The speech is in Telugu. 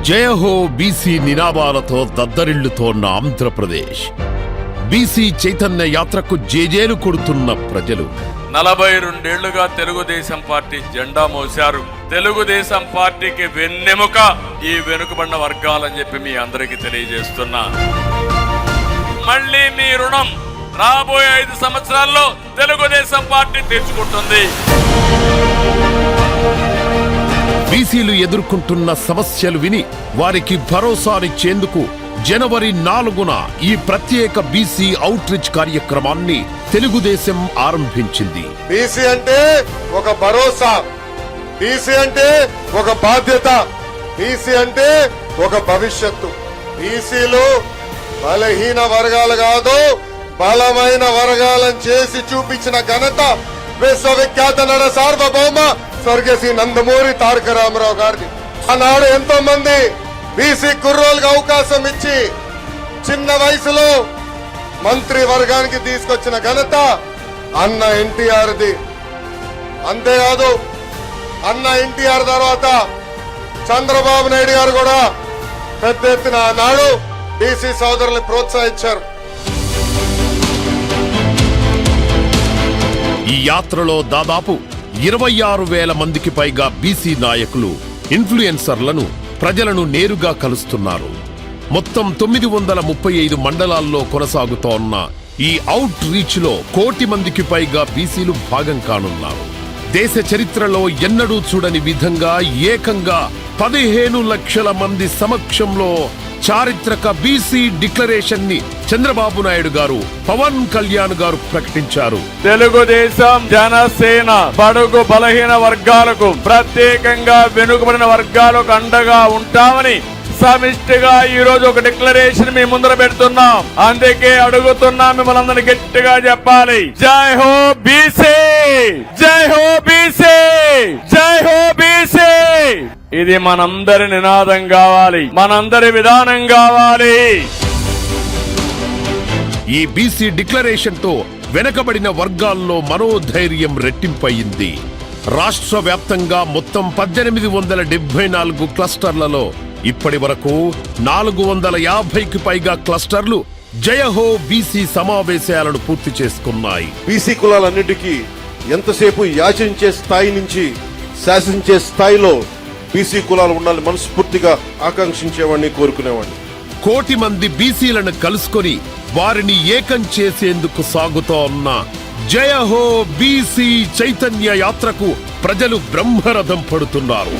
జయహో బీసీ నినాదాలతో దద్దరిల్లుతోన్న ఆంధ్రప్రదేశ్. బీసీ చైతన్య యాత్రకు జేజేలు కొడుతున్న ప్రజలు 42 ఏళ్లుగా తెలుగుదేశం పార్టీ జెండా మోశారు. తెలుగుదేశం పార్టీకి వెన్నెముక ఈ వెనుకబడిన వర్గాలని చెప్పి మీ అందరికీ తెలియజేస్తున్నా. మళ్ళీ మీ రుణం రాబోయే 5 సంవత్సరాల్లో తెలుగుదేశం పార్టీ తీర్చుకుంటుంది. బీసీలు ఎదుర్కొంటున్న సమస్యలు విని వారికి భరోసానిచ్చేందుకు జనవరి 4న ఈ ప్రత్యేక బీసీ అవుట్ రీచ్ కార్యక్రమాన్ని తెలుగుదేశం ఆరంభించింది. బీసీ అంటే ఒక భరోసా, బీసీ అంటే ఒక బాధ్యత, బీసీ అంటే ఒక భవిష్యత్తు. బీసీలు బలహీన వర్గాలు కాదు, బలమైన వర్గాలను చేసి చూపించిన ఘనత విశ్వవిఖ్యాత నట సార్వభౌమ స్వర్గశ్రీ నందమూరి తారక రామారావు గారిది. ఆనాడు ఎంతో మంది బీసీ కుర్రోళ్ళకి అవకాశం ఇచ్చి చిన్న వయసులో మంత్రి వర్గానికి తీసుకొచ్చిన ఘనత అన్న ఎన్టీఆర్ది. అంతేకాదు అన్న ఎన్టీఆర్ తర్వాత చంద్రబాబు నాయుడు గారు కూడా పెద్ద ఎత్తున ఆనాడు బీసీ సోదరుల్ని ప్రోత్సహించారు. ఈ యాత్రలో దాదాపు 26,000 మందికి పైగా బీసీ నాయకులు, ఇన్ఫ్లుయెన్సర్లను, ప్రజలను నేరుగా కలుస్తున్నారు. మొత్తం 935 మండలాల్లో కొనసాగుతోన్న ఈ అవుట్ రీచ్ లో 1 కోటి మందికి పైగా బీసీలు భాగం కానున్నారు. దేశ చరిత్రలో ఎన్నడూ చూడని విధంగా ఏకంగా 15 లక్షల మంది సమక్షంలో చారిత్రక బీసీ డిక్లరేషన్ ని చంద్రబాబు నాయుడు గారు, పవన్ కళ్యాణ్ గారు ప్రకటించారు. తెలుగుదేశం జనసేన బడుగు బలహీన వర్గాలకు, ప్రత్యేకంగా వెనుకబడిన వర్గాలకు అండగా ఉంటామని సమిష్టిగా ఈ రోజు ఒక డిక్లరేషన్ మీ ముందర పెడుతున్నాం. అందుకే అడుగుతున్నా, మిమ్మల్ని అందరినీ గట్టిగా చెప్పాలి, జై హో బీసీ, జై హో బీసీ, జై హో బీసీ. ఇది మనందరి నినాదం కావాలి, మనందరి విధానం కావాలి. ఈ బీసీ డిక్లరేషన్ తో వెనకబడిన వర్గాల్లో మనోధైర్యం రెట్టింపయింది. రాష్ట్ర వ్యాప్తంగా మొత్తం 1874 క్లస్టర్లలో ఇప్పటి వరకు 450కి పైగా క్లస్టర్లు జయహో బీసీ సమావేశాలను పూర్తి చేసుకున్నాయి. బీసీ కులాలన్నిటికీ ఎంతసేపు యాచించే స్థాయి నుంచి శాసించే స్థాయిలో బీసీ కులాలు ఉండాలని మనస్ఫూర్తిగా ఆకాంక్షించేవాడిని, కోరుకునేవాడిని. 1 కోటి మంది బీసీలను కలుసుకొని వారిని ఏకం చేసేందుకు సాగుతోన్న జయహో బీసీ చైతన్య యాత్రకు ప్రజలు బ్రహ్మరథం పడుతున్నారు.